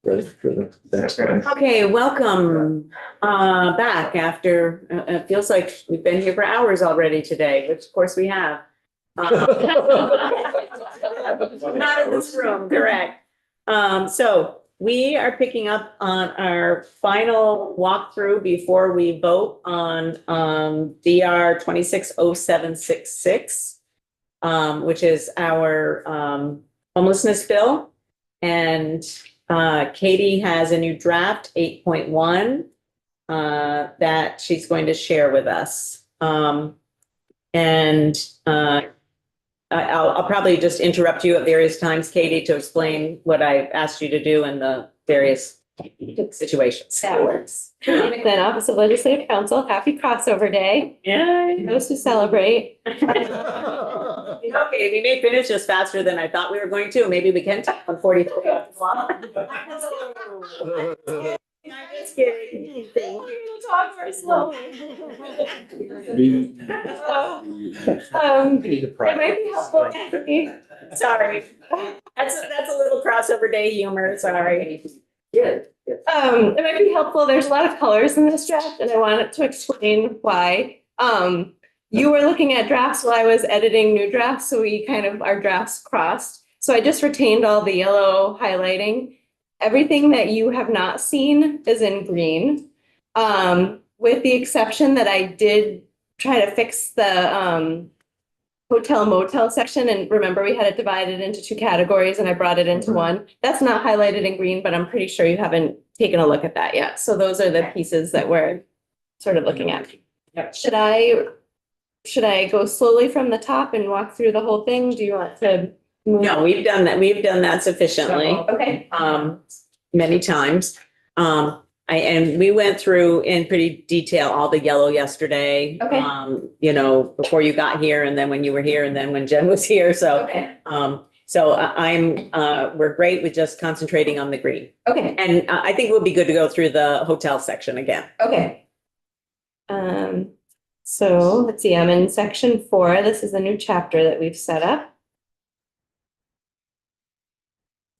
ready for the next one. Okay, welcome back after, it feels like we've been here for hours already today, which of course we have. Not in this room, correct. So we are picking up on our final walkthrough before we vote on DR 260766, which is our homelessness bill. And Katie has a new draft 8.1 that she's going to share with us. I'll probably just interrupt you at various times, Katie, to explain what I asked you to do in the various situations. That works. Then Office of Legislative Counsel, happy crossover day. Yay. Those who celebrate. Okay, we may finish this faster than I thought we were going to. Maybe we can talk on 43. I'm just kidding. Talk very slowly. It might be helpful. Sorry. That's a little crossover day humor, sorry. It might be helpful. There's a lot of colors in this draft and I wanted to explain why. You were looking at drafts while I was editing new drafts, so our drafts crossed. So I just retained all the yellow highlighting. Everything that you have not seen is in green. With the exception that I did try to fix the hotel motel section, and remember we had it divided into two categories and I brought it into one. That's not highlighted in green, but I'm pretty sure you haven't taken a look at that yet. So those are the pieces that we're sort of looking at. Yep. Should I go slowly from the top and walk through the whole thing? Do you want to move? No, we've done that. We've done that sufficiently. Okay. Many times. And we went through in pretty detail all the yellow yesterday. Okay. Before you got here and then when you were here and then when Jen was here. So, Okay. we're great with just concentrating on the green. Okay. And I think we'll be good to go through the hotel section again. Okay. So let's see, I'm in section 4. This is a new chapter that we've set up.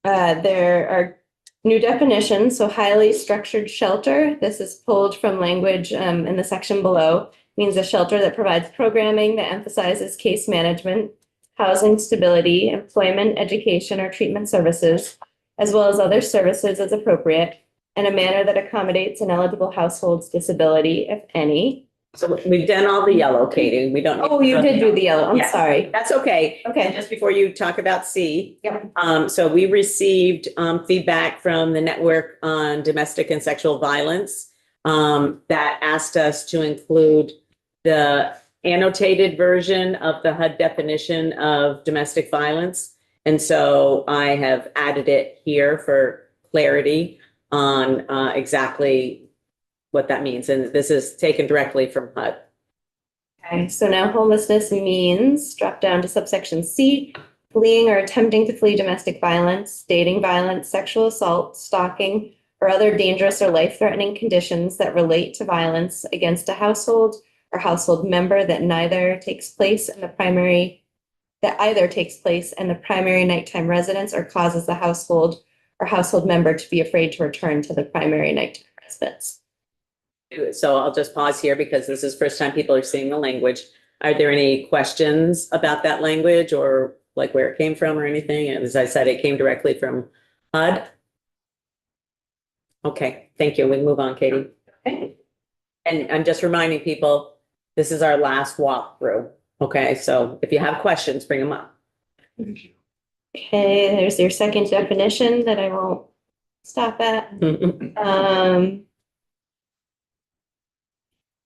There are new definitions. So highly structured shelter. This is pulled from language in the section below. Means a shelter that provides programming that emphasizes case management, housing stability, employment, education, or treatment services, as well as other services as appropriate, in a manner that accommodates an eligible household's disability, if any. So we've done all the yellow, Katie. We don't. Oh, you did do the yellow. I'm Yes. sorry. That's okay. Okay. Just before you talk about C. Yep. So we received feedback from the Network on Domestic and Sexual Violence that asked us to include the annotated version of the HUD definition of domestic violence. And so I have added it here for clarity on exactly what that means. And this is taken directly from HUD. Okay, so now homelessness means, drop down to subsection C, fleeing or attempting to flee domestic violence, dating violence, sexual assault, stalking, or other dangerous or life-threatening conditions that relate to violence against a household or household member that either takes place in the primary nighttime residence or causes the household or household member to be afraid to return to the primary nighttime residence. So I'll just pause here because this is the first time people are seeing the language. Are there any questions about that language or like where it came from or anything? And as I said, it came directly from HUD. Okay, thank you. We move on, Katie. Okay. And I'm just reminding people, this is our last walkthrough. Okay, so if you have questions, bring them up. Okay, there's your second definition that I won't stop at.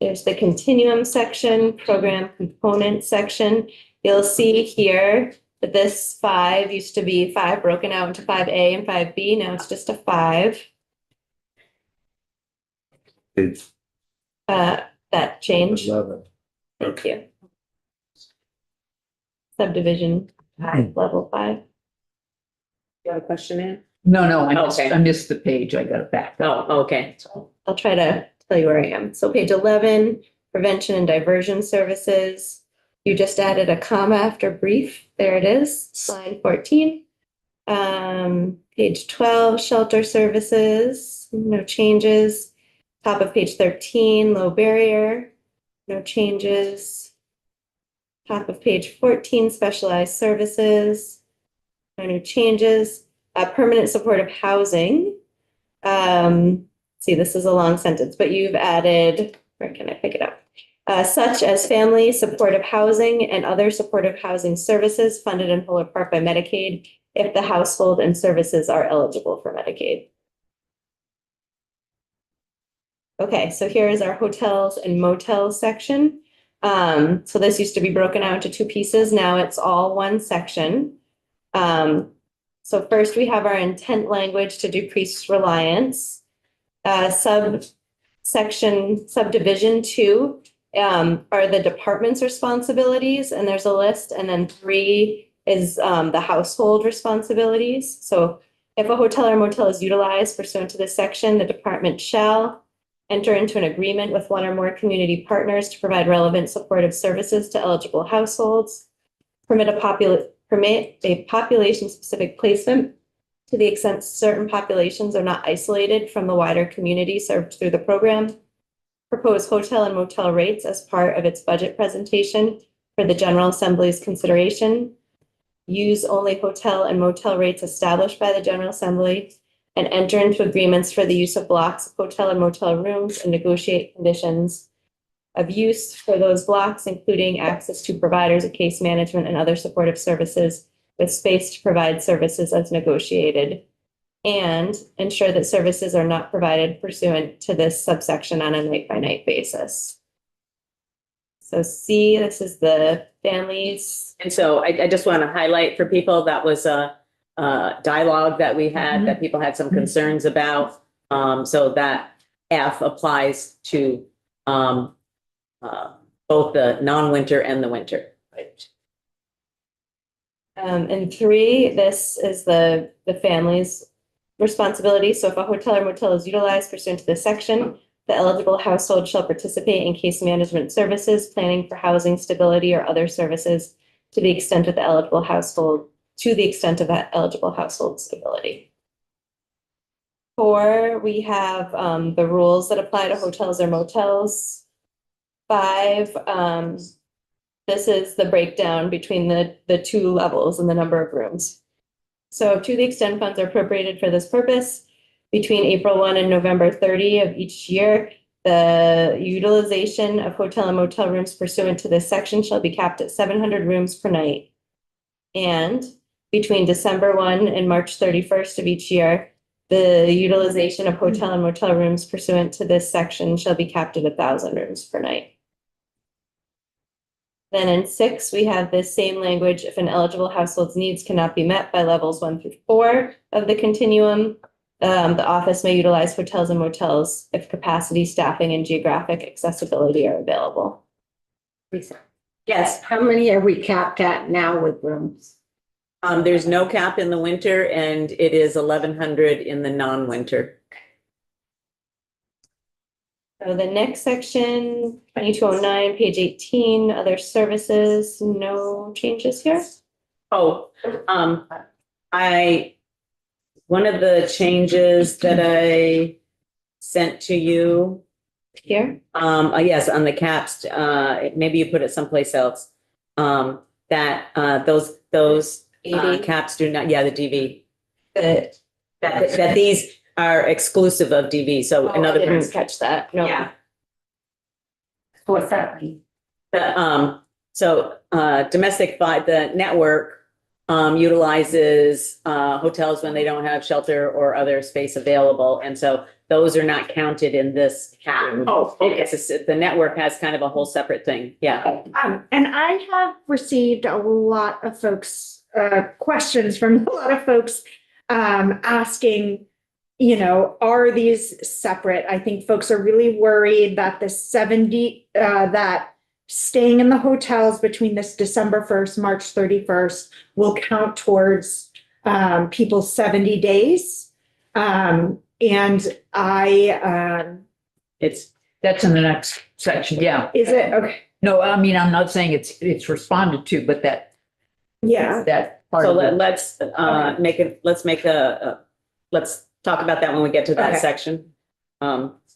There's the continuum section, program component section. You'll see here that this 5 used to be 5 broken out into 5A and 5B. Now it's just a 5. It's That change. 11. Thank you. Subdivision 5, level 5. You have a question, Ann? No, Okay. I missed the page. I got it back. Oh, okay. I'll try to tell you where I am. So page 11, prevention and diversion services. You just added a comma after brief. There it is, line 14. Page 12, shelter services, no changes. Top of page 13, low barrier, no changes. Top of page 14, specialized services, no new changes. Permanent supportive housing. See, this is a long sentence, but you've added, where can I pick it up? Such as family supportive housing and other supportive housing services funded in whole or part by Medicaid if the household and services are eligible for Medicaid. Okay, so here is our hotels and motels section. So this used to be broken out into two pieces. Now it's all one section. So first we have our intent language to decrease reliance. Subdivision 2 are the department's responsibilities, and there's a list, and then 3 is the household responsibilities. So if a hotel or motel is utilized pursuant to this section, the department shall enter into an agreement with one or more community partners to provide relevant supportive services to eligible households, permit a population-specific placement to the extent certain populations are not isolated from the wider community served through the program, propose hotel and motel rates as part of its budget presentation for the General Assembly's consideration, use only hotel and motel rates established by the General Assembly, and enter into agreements for the use of blocks of hotel and motel rooms and negotiate conditions of use for those blocks, including access to providers of case management and other supportive services with space to provide services as negotiated, and ensure that services are not provided pursuant to this subsection on a night-by-night basis. So C, this is the families. And so I just want to highlight for people, that was a dialogue that we had that people had some concerns about. So that F applies to both the non-winter and the winter. Right. And 3, this is the family's responsibility. So if a hotel or motel is utilized pursuant to this section, the eligible household shall participate in case management services, planning for housing stability or other services to the extent of the eligible household, to the extent of that eligible household stability. 4, we have the rules that apply to hotels or motels. 5, this is the breakdown between the 2 levels and the number of rooms. So to the extent funds are appropriated for this purpose, between April 1 and November 30 of each year, the utilization of hotel and motel rooms pursuant to this section shall be capped at 700 rooms per night. And between December 1 and March 31st of each year, the utilization of hotel and motel rooms pursuant to this section shall be capped at 1,000 rooms per night. Then in 6, we have this same language. If an eligible household's needs cannot be met by levels 1 through 4 of the continuum, the office may utilize hotels and motels if capacity, staffing, and geographic accessibility are available. Yes, How many are we capped at now with rooms? there's no cap in the winter and it is 1,100 in the non-winter. So the next section, 2209, page 18, other services, no changes here. Oh, one of the changes that I sent to you, Here, yes, on the caps, maybe you put it someplace else. That those AD. caps do not, yeah, the DV, the, that these are exclusive of DV. So in I other didn't words, catch that, no. yeah. What's that mean? The network utilizes hotels when they don't have shelter or other space available. And so those are not counted in this cap. Oh, okay. The network has kind of a whole separate thing. Yeah. And I have received a lot of folks, questions from a lot of folks, asking, are these separate? I think folks are really worried that the 70, that staying in the hotels between this December 1st, March 31st will count towards, people's 70 days. And That's in the next section, yeah. is it? Okay. No, I mean, I'm not saying it's responded to, but Yeah. that part So of it. let's let's talk about that when we get to that Okay. section.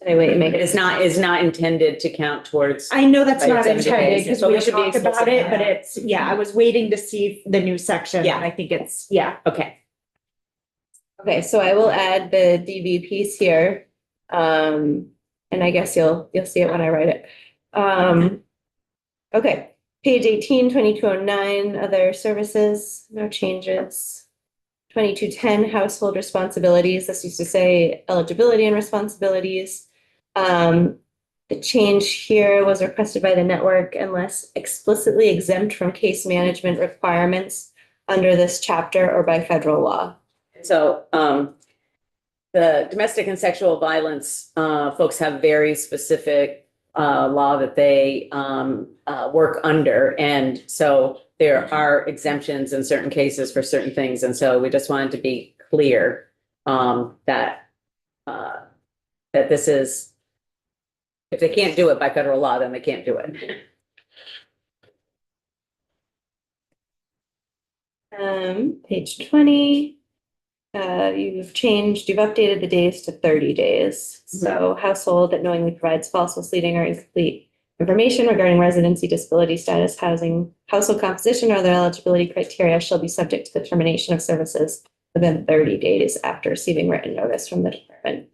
Anyway, make It it. is not intended to count towards, I know that's Right, not 70 intended days, because but we we should be talked about explicit. it, but it's, yeah, I was waiting to see the new section. Yeah. And I think it's, yeah. okay. Okay, so I will add the DB piece here. And I guess you'll see it when I write it. Okay, page 18, 2209, other services, no changes. 2210, household responsibilities. This used to say eligibility and responsibilities. The change here was requested by the network unless explicitly exempt from case management requirements under this chapter or by federal law. So, the domestic and sexual violence, folks have very specific, law that they, work under. And so there are exemptions in certain cases for certain things. And so we just wanted to be clear, that, that this is, if they can't do it by federal law, then they can't do it. Page 20. You've updated the days to 30 days. So household that knowingly provides false, misleading, or incomplete information regarding residency, disability status, housing, household composition, or other eligibility criteria shall be subject to the termination of services within 30 days after receiving written notice from the department.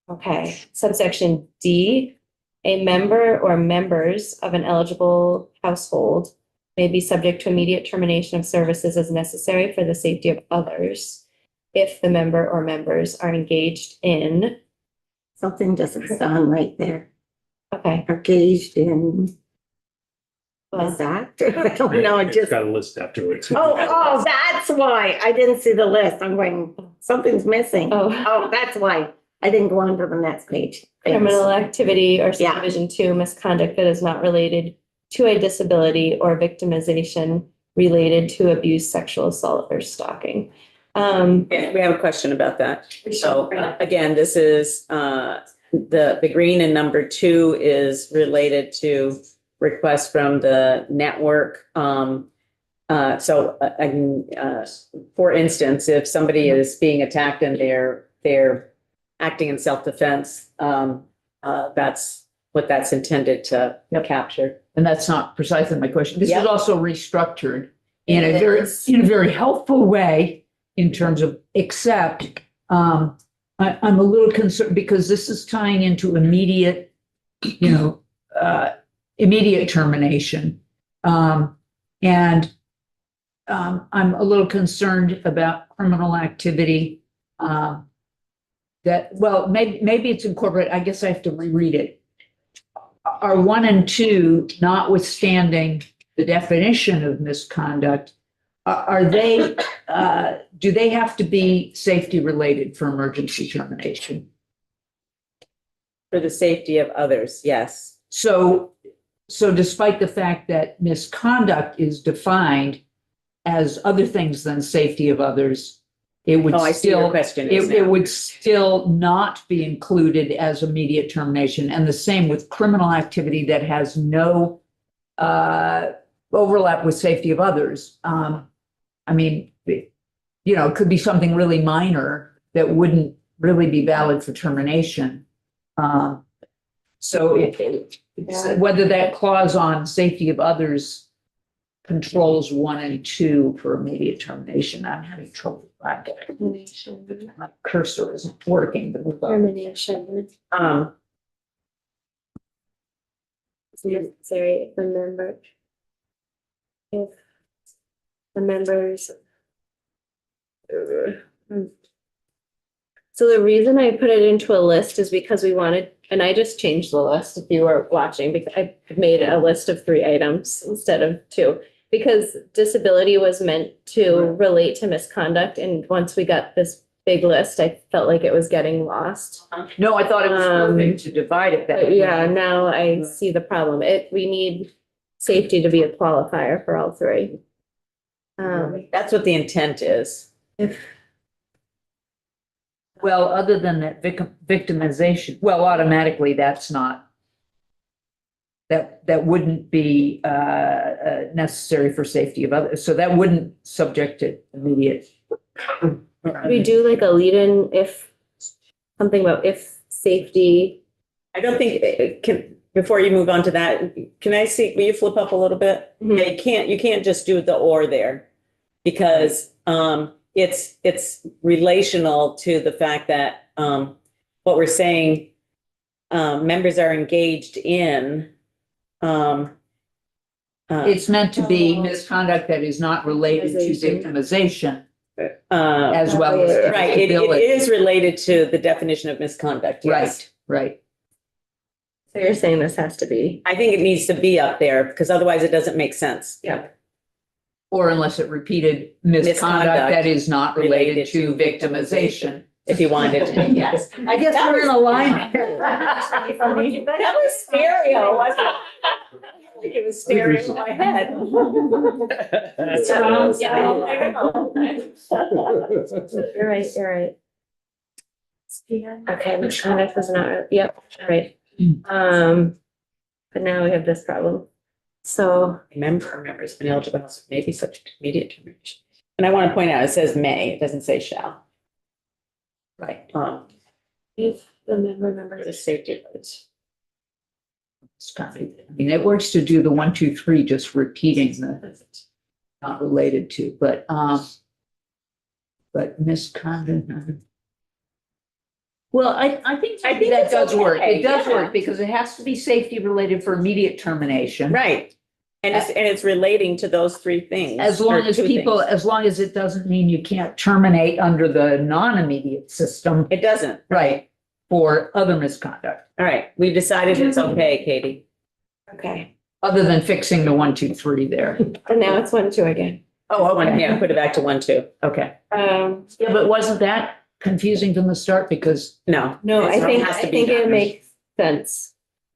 Okay, subsection D, a member or members of an eligible household may be subject to immediate termination of services as necessary for the safety of others if the member or members are engaged in, Something doesn't sound right there. okay, Engaged in, well, is that? I don't know, it just, got a list afterwards. oh, that's why. I didn't see the list. I'm going, something's missing. oh, Oh, that's why. I didn't go on to the next page. Thanks. criminal activity or Yeah. subdivision 2, misconduct that is not related to a disability or victimization related to abuse, sexual assault, or stalking. Yeah, we have a question about that. So again, this is, the green in number 2 is related to requests from the network. For instance, if somebody is being attacked and they're acting in self-defense, that's what that's intended to capture. And that's not precisely my question. This is Yep. also restructured in It a very, is. in a very helpful way in terms of, except, I'm a little concerned because this is tying into immediate, immediate termination. I'm a little concerned about criminal activity. Maybe it's incorporated. I guess I have to reread it. Are 1 and 2, notwithstanding the definition of misconduct, are they, do they have to be safety related for emergency termination? For the safety of others, yes. So despite the fact that misconduct is defined as other things than safety of others, it would Oh, I see your still, question is it now. would still not be included as immediate termination. And the same with criminal activity that has no overlap with safety of others. I mean, it could be something really minor that wouldn't really be valid for termination. So whether that clause on safety of others controls 1 and 2 for immediate termination, I'm having trouble. My cursor isn't working. Termination. It's necessary if the members. So the reason I put it into a list is because we wanted, and I just changed the list if you were watching, because I made a list of 3 items instead of 2. Because disability was meant to relate to misconduct, and once we got this big list, I felt like it was getting lost. No, I thought it was perfect to divide it that But way. yeah, now I see the problem. We need safety to be a qualifier for all 3. That's what the intent is. Well, other than that victimization, well, automatically that's not that wouldn't be necessary for safety of others. So that wouldn't subject it immediate. We do like a lead-in if, something about if safety. I don't think, before you move on to that, can I see, will you flip up a little bit? Mhm. Yeah, you can't just do the or there. Because, it's relational to the fact that, what we're saying, members are engaged in, It's meant to be misconduct that is not related to victimization as well as. right, it is related to the definition of misconduct, yes. Right. So you're saying this has to be. I think it needs to be up there because otherwise it doesn't make sense. Yeah. Or unless it repeated misconduct Misconduct that is not related to victimization. If you wanted to. Yes, I guess we're in alignment. That was stereo, wasn't it? I think it was stereo in my head. You're right, you're right. Okay, misconduct was not, yep, all right. But now we have this problem. So, Members been eligible may be subject to immediate termination. And I want to point out, it says may, it doesn't say shall. Right. if the member For the members. safety of others. I mean, it works to do the 1, 2, 3, just repeating the not related to, but misconduct. Well, I think I think that it's does work. okay, It does yeah. work because it has to be safety related for immediate termination. Right. And it's relating to those three things. As long or as two people, things. as long as it doesn't mean you can't terminate under the non-immediate system, It doesn't. right, for other misconduct, All right, we've decided it's okay, Katie. Okay, other than fixing the 1, 2, 3 there. and now it's 1, 2 again. Oh, One, yeah, put it back to 1, 2. Okay. Yeah, But wasn't that confusing from the start? Because No. no, I It think, has I to be think it done. makes sense.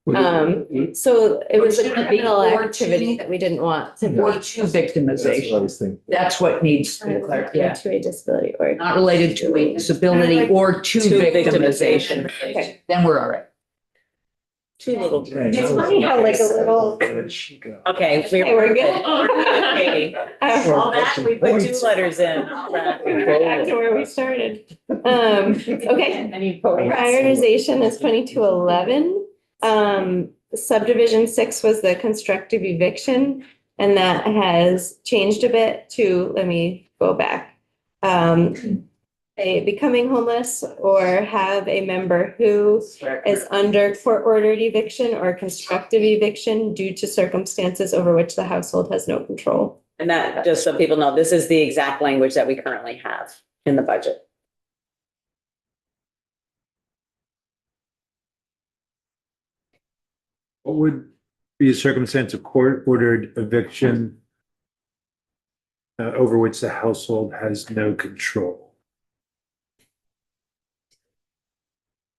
So it was a Shouldn't it be criminal or activity two? that we didn't want to. or go to That's what I victimization. was thinking. That's what needs to be to clear. Yeah. a disability or. Not related to a disability or to To victimization. Okay. Then we're all right. Two little. It's funny how like a little. Okay, Okay, we're good. Katie. All that, we put 2 letters in. All that. We're back to where we started. Okay. Prioritization is 2211. Subdivision 6 was the constructive eviction, and that has changed a bit to, let me go back. A becoming homeless or have a member who is under court-ordered eviction or constructive eviction due to circumstances over which the household has no control. And that, just so people know, this is the exact language that we currently have in the budget. What would be a circumstance of court-ordered eviction over which the household has no control?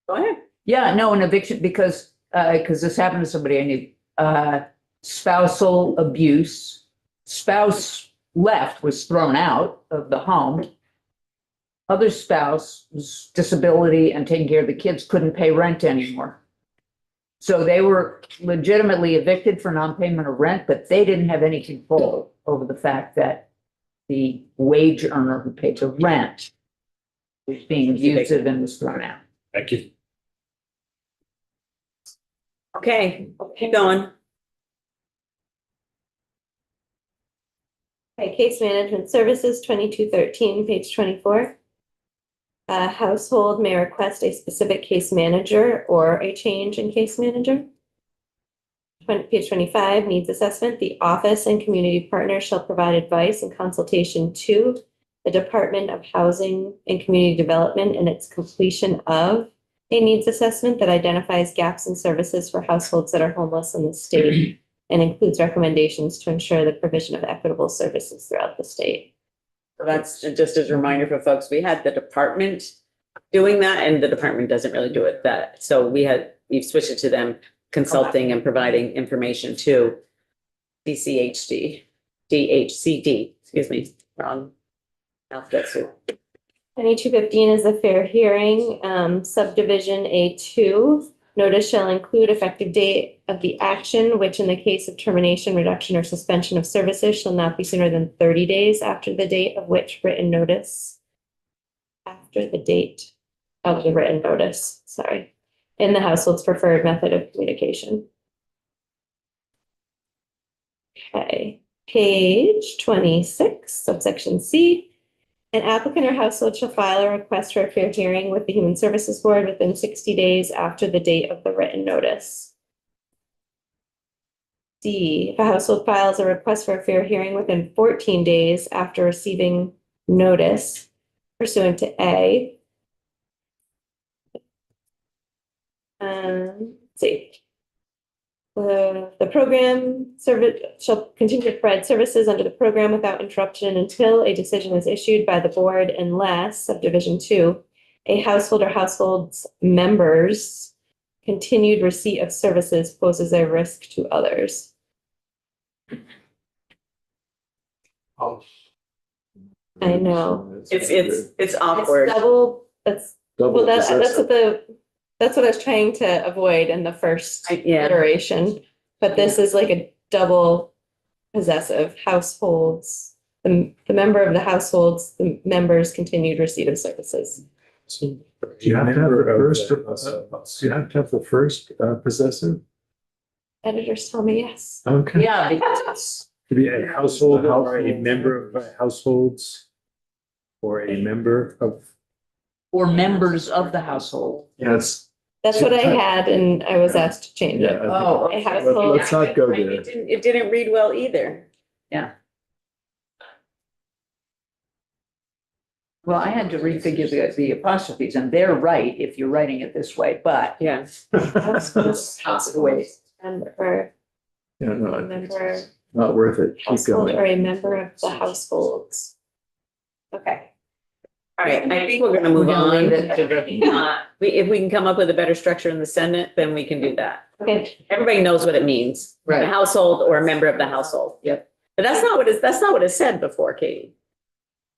Go ahead. Yeah, no, an eviction, because this happened to somebody I knew. Spousal abuse, spouse left, was thrown out of the home. Other spouse was disability and taking care of the kids, couldn't pay rent anymore. So they were legitimately evicted for non-payment of rent, but they didn't have any control over the fact that the wage earner who paid the rent was being abusive and was thrown out. Thank you. Okay, keep going. Okay, case management services, 2213, page 24. A household may request a specific case manager or a change in case manager. Page 25, needs assessment. The office and community partners shall provide advice and consultation to the Department of Housing and Community Development in its completion of a needs assessment that identifies gaps in services for households that are homeless in the state and includes recommendations to ensure the provision of equitable services throughout the state. So that's just as a reminder for folks, we had the department doing that and the department doesn't really do it that. So we've switched it to them consulting and providing information to DHCD, excuse me, wrong alphabet soup. 2215 is the fair hearing, subdivision A2. Notice shall include effective date of the action, which in the case of termination, reduction, or suspension of services shall not be sooner than 30 days after the date of which written notice. After the date of the written notice, sorry, in the household's preferred method of communication. Okay, page 26, subsection C. An applicant or household shall file a request for a fair hearing with the Human Services Board within 60 days after the date of the written notice. D, if a household files a request for a fair hearing within 14 days after receiving notice pursuant to A. Let's see. The program service shall continue to provide services under the program without interruption until a decision is issued by the board unless subdivision 2, a household or household's members' continued receipt of services poses a risk to others. I know. It's awkward. It's double, that's, Double well, that's possessive. that's what I was trying to avoid in the first Yeah. iteration. But this is like a double possessive households, the member of the households, the members' continued receipt of services. You have to have the first, you have to have the first possessive. Editors tell me yes. Okay. Yeah, because To be a household, or a member of households, or a member of. or members of the household. Yes. That's what I had and I was asked to change it. Oh, A household. Let's not go Right, there. it didn't read well either. well, I had to refigure the apostrophes, and they're right if you're writing it this way, but Yeah. Households, member, Yeah, no, member, not worth it. Keep household, going. or a member of the households. Okay. All right, I think we're gonna move We're gonna on. leave it. If we can come up with a better structure in the Senate, then we can do that. Okay. Everybody knows what it means. A Right. household or a member of the household. Yep. But that's not what it said before, Katie.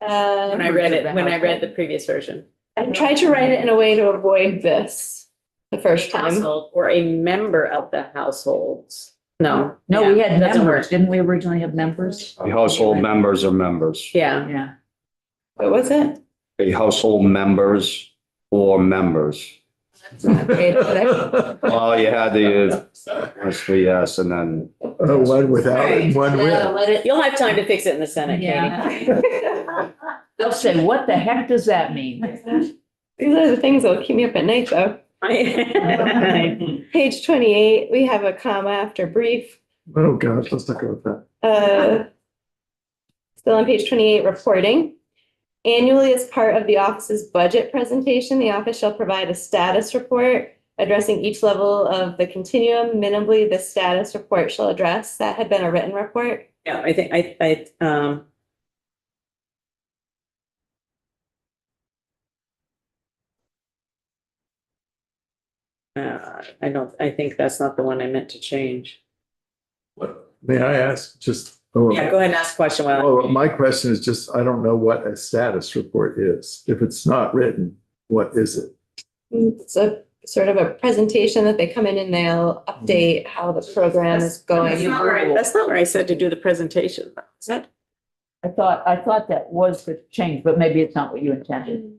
When I read it, when I read the previous version. I tried to write it in a way to avoid this the first time. Household or a member of the households. No. No, we Yeah, had doesn't members. work. Didn't we originally have members? The household members are members. Yeah. Yeah. What was it? A household members or members. Well, you had the, yes, and then One without and one with. You'll have time to fix it in the Senate, Katie. Yeah. They'll say, what the heck does that mean? These are the things that will keep me up at night, though. Page 28, we have a comma after brief. Oh, gosh, let's not go with that. Still on page 28, reporting. Annually, as part of the office's budget presentation, the office shall provide a status report addressing each level of the continuum. Minimally, the status report shall address. That had been a written report. Yeah, I think, I think that's not the one I meant to change. May I ask just? oh, Yeah, go ahead and ask a question. Well, Oh, my question is just, I don't know what a status report is. If it's not written, what is it? It's a sort of a presentation that they come in and they'll update how the program is going. that's not where I said to do the presentation. Is that? I thought that was the change, but maybe it's not what you intended.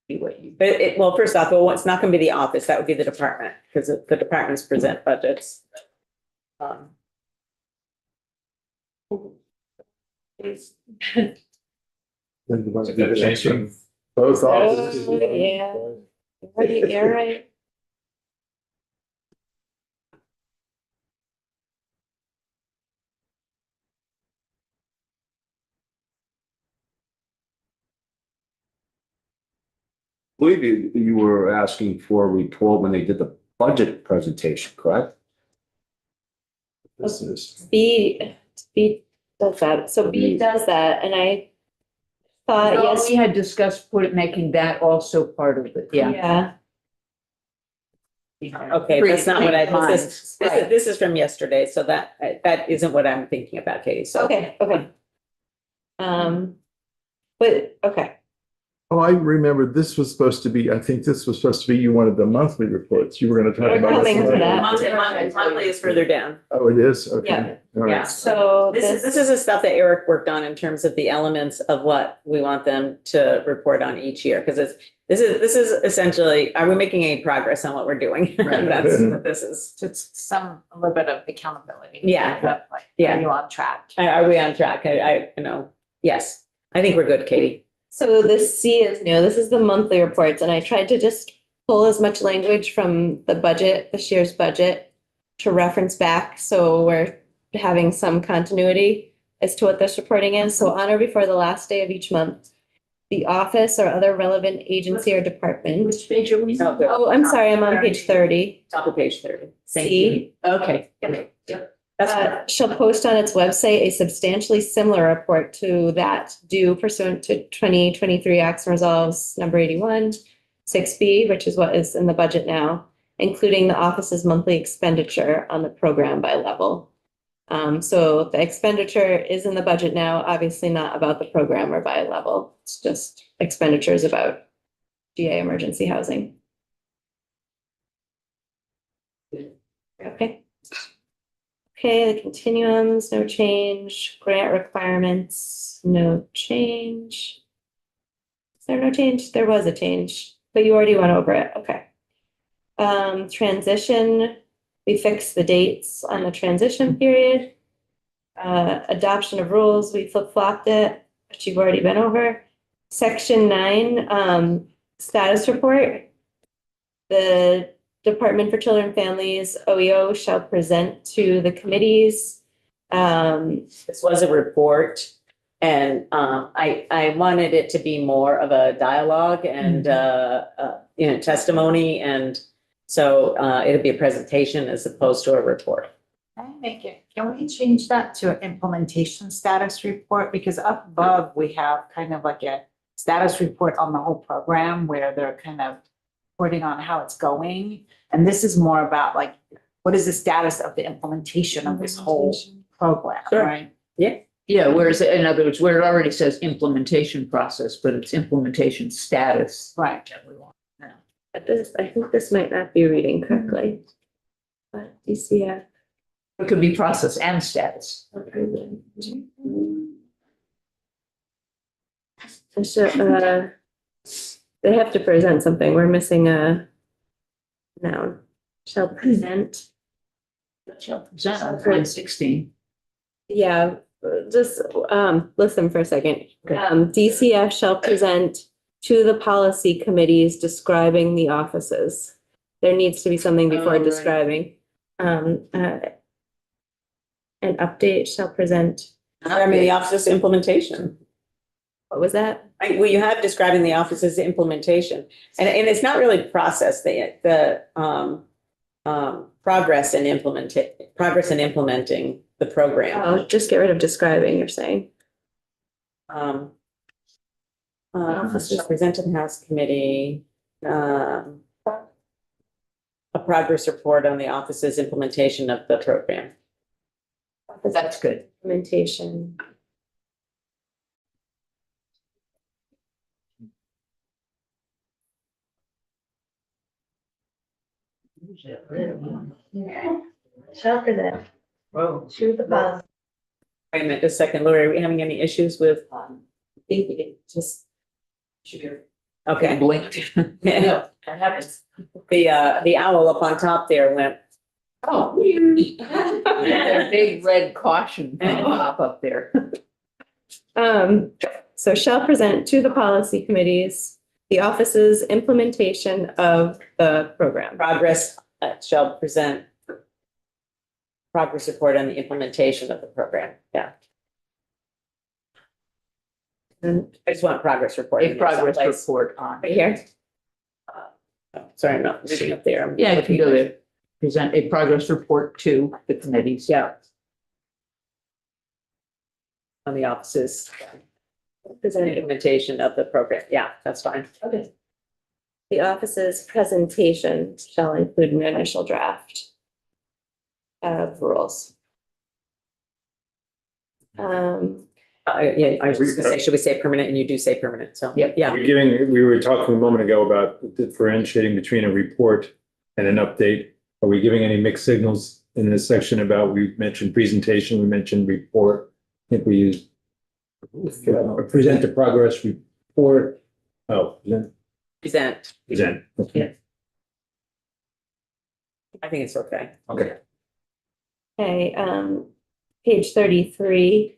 Be what you- But well, first off, it's not gonna be the office, that would be the department, because the departments present budgets. Both offices. Oh, yeah. You're right. I believe you were asking for a report when they did the budget presentation, correct? This is. B does that. So B does that, and I thought, No, yes, we had discussed making that also part of it, yeah. yeah. Okay, that's not what Right. this is from yesterday, so that isn't what I'm thinking about, Katie, so. Okay. But, okay. Oh, I remember this was supposed to be, I think this was supposed to be, you wanted the monthly reports. You were going to talk We're about. coming to that. Monthly is further down. Oh, it is? Okay. Yeah. All right. Yeah. So This is the stuff that Eric worked on in terms of the elements of what we want them to report on each year. Because this is essentially, are we making any progress on what we're doing? Right. That's what this is. Just a little bit of accountability. Yeah. Like, Yeah. are you on track? Are we on track? You know, yes, I think we're good, Katie. So this C is new. This is the monthly reports, and I tried to just pull as much language from the budget, this year's budget, to reference back. So we're having some continuity as to what this reporting is. So on or before the last day of each month, the office or other relevant agency or department. Which page are we on? Oh, I'm sorry, I'm on page 30. Top of page 30. C. Okay. Yep. That's Shall post on its website a substantially similar report to that due pursuant to 2023 Acts and Resolves number 81, 6B, which is what is in the budget now, including the office's monthly expenditure on the program by level. So the expenditure is in the budget now, obviously not about the program or by level. It's just expenditures about GA emergency housing. Okay. Okay, the continuums, no change. Grant requirements, no change. Is there no change? There was a change, but you already went over it. Okay. Transition, we fixed the dates on the transition period. Adoption of rules, we flip-flopped it, which you've already been over. Section 9, status report. The Department for Children and Families, OEO, shall present to the committees. This was a report, and I wanted it to be more of a dialogue and testimony, and so it'll be a presentation as opposed to a report. Can we change that to an implementation status report? Because up above, we have kind of like a status report on the whole program where they're kind of reporting on how it's going. And this is more about like, what is the status of the implementation of this whole program, Sure. right? Yeah, whereas in other words, where it already says implementation process, but it's implementation status. Right. that we want. But this, I think this might not be reading correctly. But DCF. It could be process and status. They have to present something. We're missing a noun. Shall present. Shall present on line 16. Yeah, just listen for a second. Okay. DCF shall present to the policy committees describing the offices. There needs to be something before Oh, right. describing. An update shall present. I mean, the office's implementation. What was that? Well, you have describing the office's implementation, and it's not really process, the progress in implementing the program. Oh, just get rid of describing, you're saying. Office shall present to the House Committee, a progress report on the office's implementation of the program. That's good. Implementation. Shall present to the policy. Wait a minute, a second, Lori, are we having any issues with? Just. Okay. Blinked. Yeah, that happens. The owl up on top there went, Oh. A big red caution pop up there. So shall present to the policy committees the office's implementation of the program. progress, shall present progress report on the implementation of the program, yeah. And I just want progress report. A progress report on. right here, Oh, sorry, I'm not reading up there. I'm Yeah, you can looking- go there. Present a progress report to the committees. Yeah. On the offices. Present implementation of the program, yeah, that's fine. okay. The office's presentation shall include an initial draft of rules. Yeah, I was just gonna say, should we say permanent? And you do say permanent, so. Yep. Yeah. We were talking a moment ago about differentiating between a report and an update. Are we giving any mixed signals in this section about, we mentioned presentation, we mentioned report? I think we used present the progress report. Oh, Present. present. Okay. I think it's okay. Okay. Okay, page 33.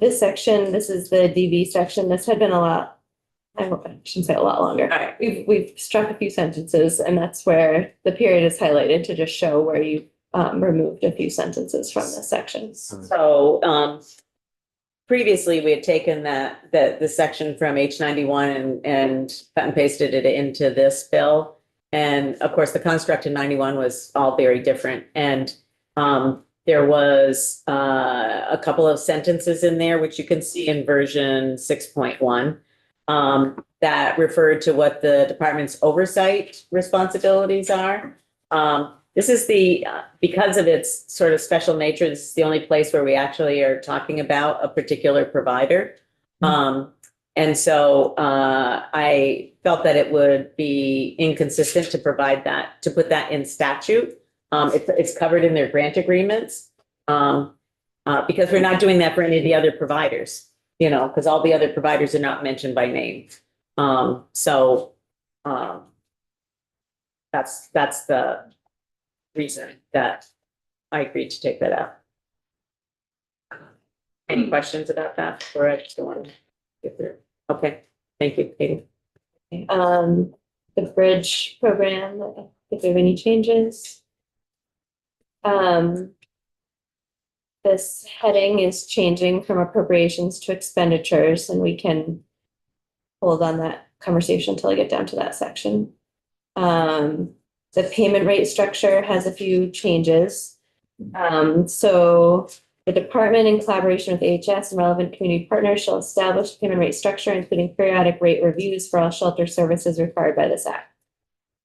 This section, this is the DB section. This had been a lot, I shouldn't say a lot longer. All right. We've struck a few sentences, and that's where the period is highlighted to just show where you removed a few sentences from this section. So, previously we had taken the section from H91 and cut and pasted it into this bill. And of course, the construct in 91 was all very different. And, there was a couple of sentences in there, which you can see in version 6.1, that referred to what the department's oversight responsibilities are. This is because of its sort of special nature, this is the only place where we actually are talking about a particular provider. And so I felt that it would be inconsistent to provide that, to put that in statute. It's covered in their grant agreements, because we're not doing that for any of the other providers, because all the other providers are not mentioned by name. So that's the reason that I agreed to take that out. Any questions about that? Or I just want to get through. Okay, thank you, Katie. The bridge program, if we have any changes. This heading is changing from appropriations to expenditures, and we can hold on that conversation until I get down to that section. The payment rate structure has a few changes. So the department, in collaboration with HS and relevant community partners, shall establish a payment rate structure, including periodic rate reviews for all shelter services required by this act.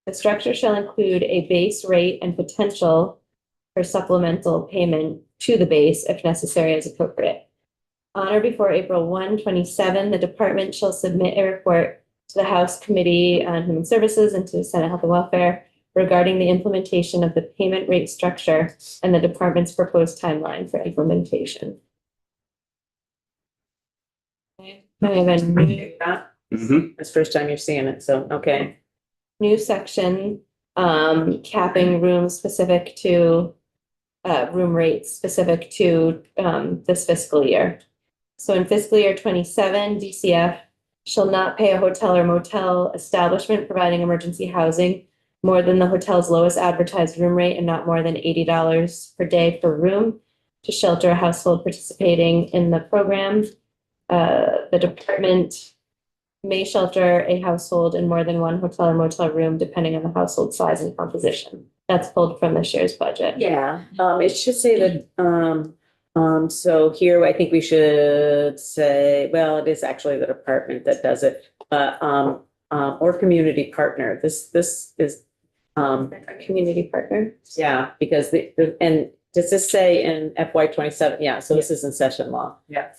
The structure shall include a base rate and potential for supplemental payment to the base if necessary as appropriate. On or before April 1, 2027, the department shall submit a report to the House Committee on Human Services and to the Senate Health and Welfare regarding the implementation of the payment rate structure and the department's proposed timeline for implementation. I have a new Mhm. It's the first time you're seeing it, so, okay. new section, capping rooms specific to, room rates specific to, this fiscal year. So in fiscal year 27, DCF shall not pay a hotel or motel establishment providing emergency housing more than the hotel's lowest advertised room rate and not more than $80 per day per room to shelter a household participating in the program. The department may shelter a household in more than one hotel or motel room, depending on the household size and composition. That's pulled from this year's budget. Yeah, it should say that, so here I think we should say, well, it is actually the department that does it, but, or community partner. This is, A community partner. yeah, because and does this say in FY 27? Yeah, so this is in session law. Yeah.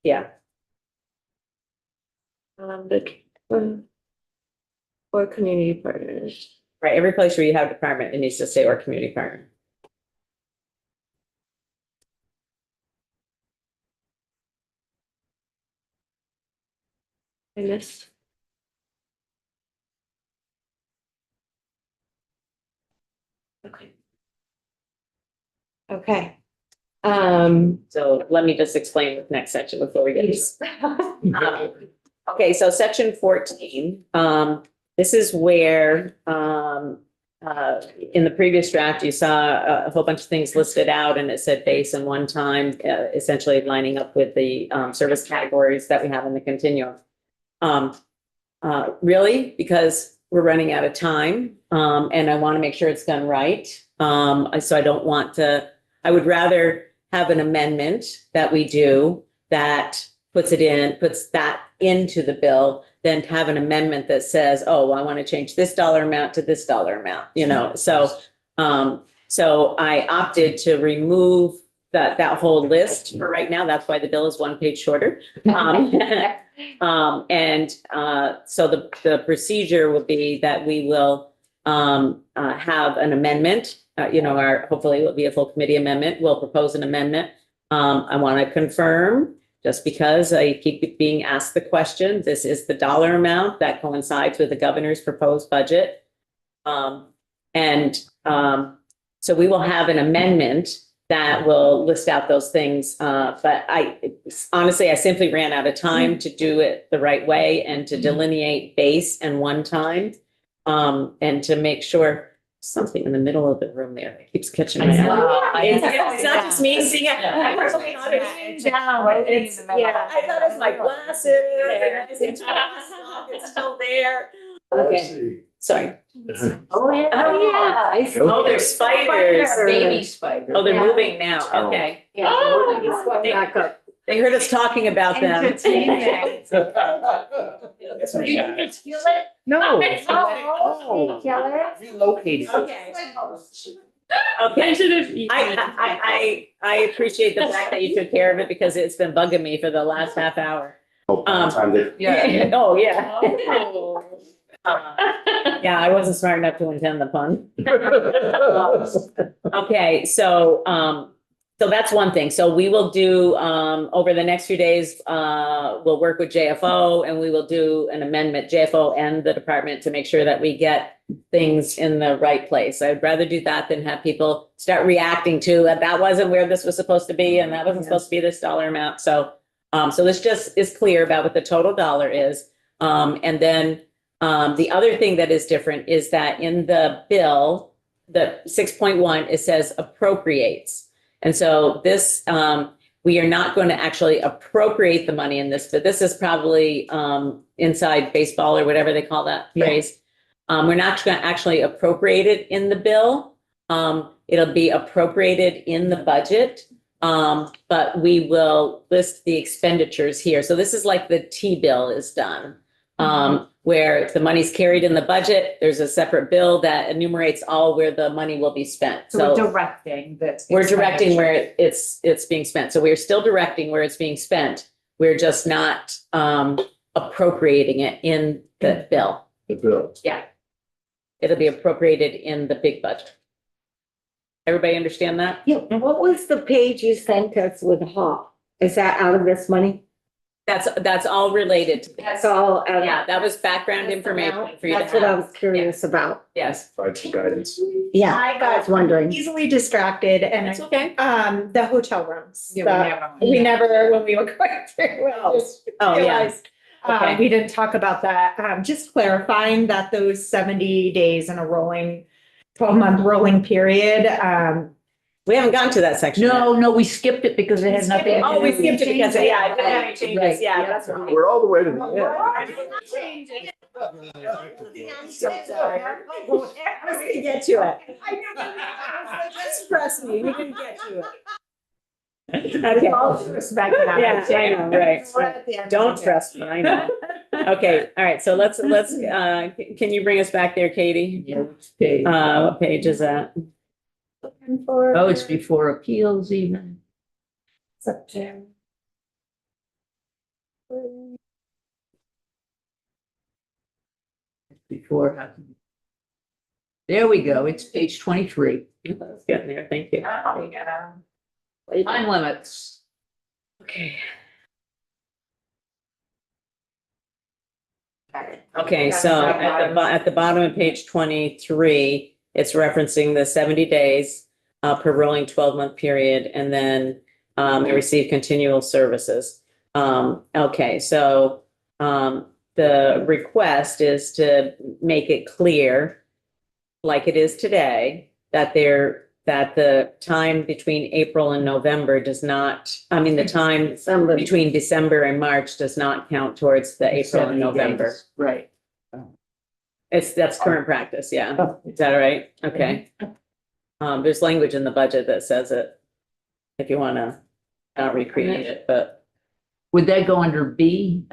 Yeah, Or community partners. right. Every place where you have department, it needs to say or community partner. I missed. Okay. Okay. So let me just explain the next section before we get. Please. Okay, so section 14, this is where, in the previous draft, you saw a whole bunch of things listed out and it said base and one time, essentially lining up with the, service categories that we have in the continuum. Really, because we're running out of time, and I want to make sure it's done right. So I don't want to, I would rather have an amendment that we do that puts that into the bill than to have an amendment that says, oh, I want to change this dollar amount to this dollar amount, So I opted to remove that whole list for right now. That's why the bill is one page shorter. So the procedure will be that we will have an amendment, hopefully it will be a full committee amendment. We'll propose an amendment. I want to confirm, just because I keep being asked the question, this is the dollar amount that coincides with the governor's proposed budget. So we will have an amendment that will list out those things. But honestly, I simply ran out of time to do it the right way and to delineate base and one time. And to make sure something in the middle of the room there that keeps catching my eye. It's not just me seeing it. I was looking on it. I thought it was my glasses. It's still there. Okay, sorry. Oh, yeah. Oh, there's spiders. Baby spider. Oh, they're moving now. Okay. Back up. They heard us talking about them. Entertainment. No. Oh. Relocated. Okay. I appreciate the fact that you took care of it because it's been bugging me for the last half hour. Time to- Yeah. Oh, yeah. Yeah, I wasn't smart enough to intend the pun. Okay, so that's one thing. So we will do, over the next few days, we'll work with JFO and we will do an amendment, JFO and the department, to make sure that we get things in the right place. I'd rather do that than have people start reacting to that wasn't where this was supposed to be and that wasn't supposed to be this dollar amount. So this just is clear about what the total dollar is. And then the other thing that is different is that in the bill, the 6.1, it says appropriates. And so this, we are not going to actually appropriate the money in this, but this is probably inside baseball or whatever they call that phrase. We're not going to actually appropriate it in the bill. It'll be appropriated in the budget, but we will list the expenditures here. So this is like the T-bill is done. Where the money's carried in the budget, there's a separate bill that enumerates all where the money will be spent. So we're directing this. We're directing where it's being spent. So we're still directing where it's being spent. We're just not appropriating it in the bill. The bill. Yeah. It'll be appropriated in the big budget. Everybody understand that? Yeah, and what was the page you sent us with HAW? Is that out of this money? That's all related to this. That's all. out of- Yeah, that was background information for you to That's what I have. was curious about. Yes, Provide some guidance. Yeah, I was wondering. Easily distracted that's and, okay. the hotel rooms. Yeah, We never, when we were going through it, just Oh, yeah. realized, Okay. we didn't talk about that. Just clarifying that those 70 days in a 12-month rolling period, We haven't gotten to that section. yet. No, we skipped it because it had nothing. Oh, we skipped it because, yeah, I didn't have any Right. changes. Yeah, that's right. We're all the way to the end. So sorry. I was gonna get to it. Just trust me, we didn't get to it. Okay. Yeah, I know, right. Don't trust me, I know. Okay, all right, so let's, can you bring us back there, Katie? Yeah, which page? What page is that? Oh, it's before appeals even. Before. There we go. It's page 23. Let's get there, thank you. Time limits. Okay. Okay, so at the bottom of page 23, it's referencing the 70 days per rolling 12-month period, and then receive continual services. Okay, so the request is to make it clear, like it is today, that the time between April and November does not, the time between December and March does not count towards the April 70 and November. days. Right. That's current practice, yeah. Is that right? Okay. There's language in the budget that says it, if you want to recreate it, but. Would that go under B?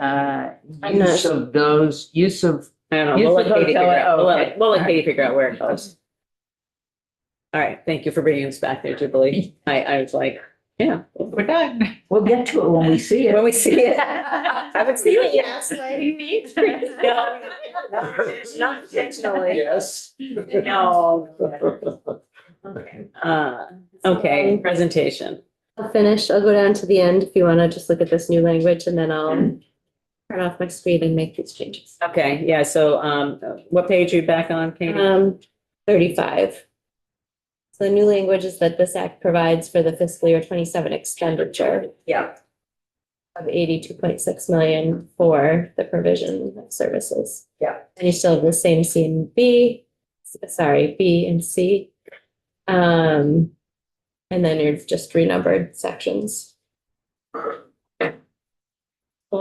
Use of those, use of, I don't know, Use we'll the let Katie figure hotel, out, oh, okay. we'll let All Katie right. figure out where it goes. All right, thank you for bringing us back there, Jubilee. I was like, Yeah. We're done. We'll get to it when we see it. When we see it. I haven't seen it yet. Not intentionally. Yes. No. Okay, presentation. I'll finish. I'll go down to the end if you want to just look at this new language and then I'll turn off my screen and make these changes. Okay, yeah, so, what page are you back on, Katie? 35. So the new language is that this act provides for the fiscal year 27 expenditure Yeah. of 82.6 million for the provision of services. Yeah. And you still have the same C and B, B and C. And then you're just renumbered sections. Let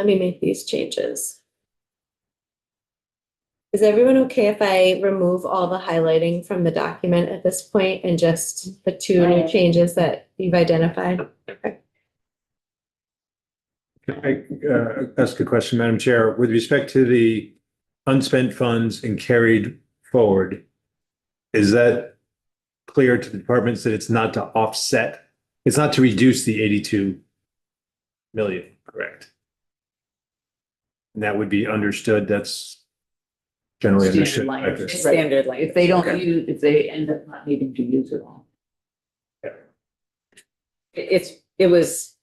me make these changes. Is everyone okay if I remove all the highlighting from the document at this point and just the two new changes that you've identified? Okay. Can I ask a question, Madam Chair? With respect to the unspent funds and carried forward, is that clear to the departments that it's not to offset? It's not to reduce the 82 million, correct? And that would be understood, that's generally understood. Standard language. Standard language. If they don't use, if they end up not needing to use it all. It was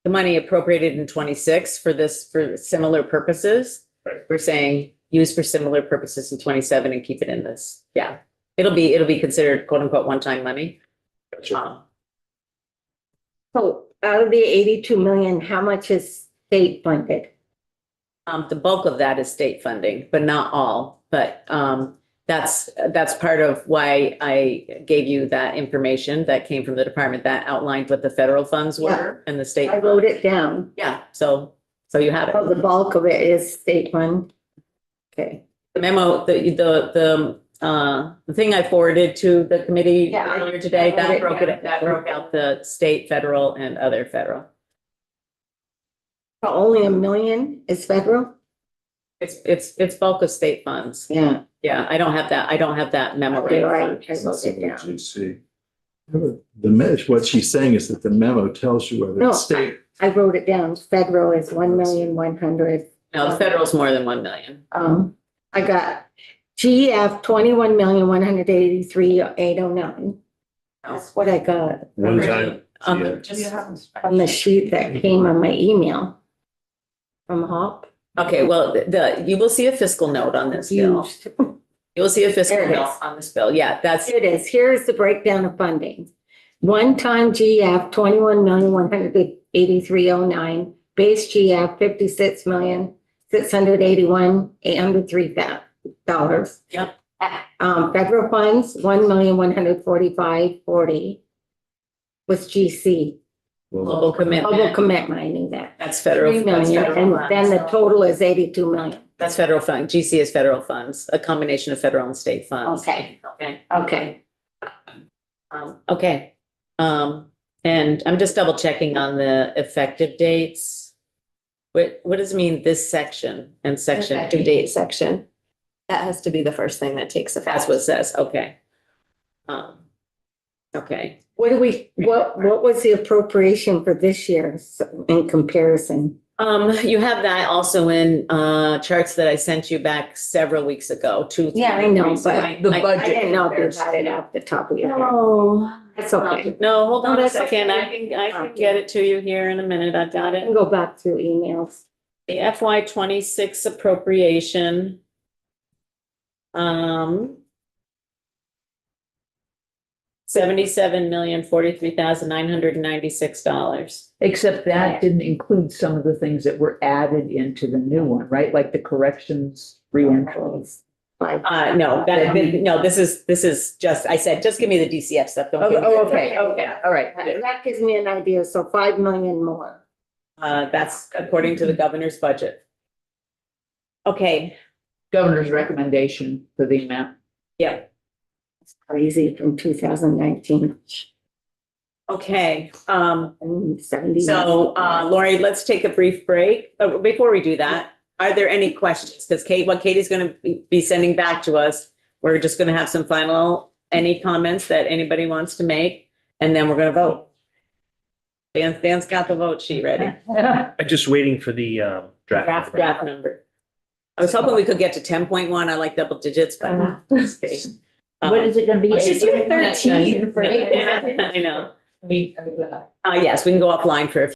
the money appropriated in 26 for this, for similar purposes. Right. We're saying use for similar purposes in 27 and keep it in this. Yeah, it'll be considered quote unquote one-time money. Gotcha. So out of the 82 million, how much is state funded? The bulk of that is state funding, but not all. But that's part of why I gave you that information that came from the department that outlined what the federal funds were and the state. I wrote it down. Yeah, so you have it. Oh, the bulk of it is state fund. Okay. The memo, the thing I forwarded to the committee Yeah, earlier today, I wrote that it down. broke out the state, federal, and other federal. So only $1 million is federal? It's bulk of state funds. Yeah. Yeah, I don't have that memo. Okay, right. right. I wrote it down. GC. What she's saying is that the memo tells you whether No, it's state. I wrote it down. Federal is 1,100,000. No, the federal's more than 1 million. I got GF 21,183,809. That's what I got One time. from the sheet that came on my email from HOP. Okay, well, you will see a fiscal note on this bill. Used. You will see a fiscal There it note is. on this bill. Yeah, that's, Here it is. Here's the breakdown of funding. One-time GF 21,183,09. Base GF $56,681,803. Yep. Federal funds, 1,145,040 was GC. global Public commitment. commitment, I knew that. That's federal. 3 that's million, federal and then funds. the total is 82 million. That's federal fund. GC is federal funds, a combination of federal and state funds. Okay. Okay. Okay. Okay. And I'm just double checking on the effective dates. What does it mean, this section and section? Effective date section. That has to be the first thing that takes effect. That's what it says. Okay. Okay. What was the appropriation for this year in comparison? You have that also in charts that I sent you back several weeks ago, Yeah, I know, but The I budget. didn't know if you had it off the top of your head. Oh. That's okay. No, hold on No, a that's second. okay. I can get it to you here in a minute. I've got I can it. go back through emails. The FY 26 appropriation. $77,043,996. Except that didn't include some of the things that were added into the new one, right? Like the corrections reentries. No, this is just, I said, just give me the DCF stuff. Don't give me Oh, the- okay, all right. That gives me an idea, so 5 million more. That's according to the governor's budget. Okay, Governor's recommendation for the amount. yeah, It's crazy from 2019. okay. 70. So, Lori, let's take a brief break. Before we do that, are there any questions? Because what Katie's going to be sending back to us, we're just going to have some any comments that anybody wants to make, and then we're going to vote. Dan's got the vote sheet ready. I'm just waiting for the draft. Draft number. I was hoping we could get to 10.1. I like double digits, but okay. What is it gonna be? It's your 13 for. I know. Yes, we can go offline for a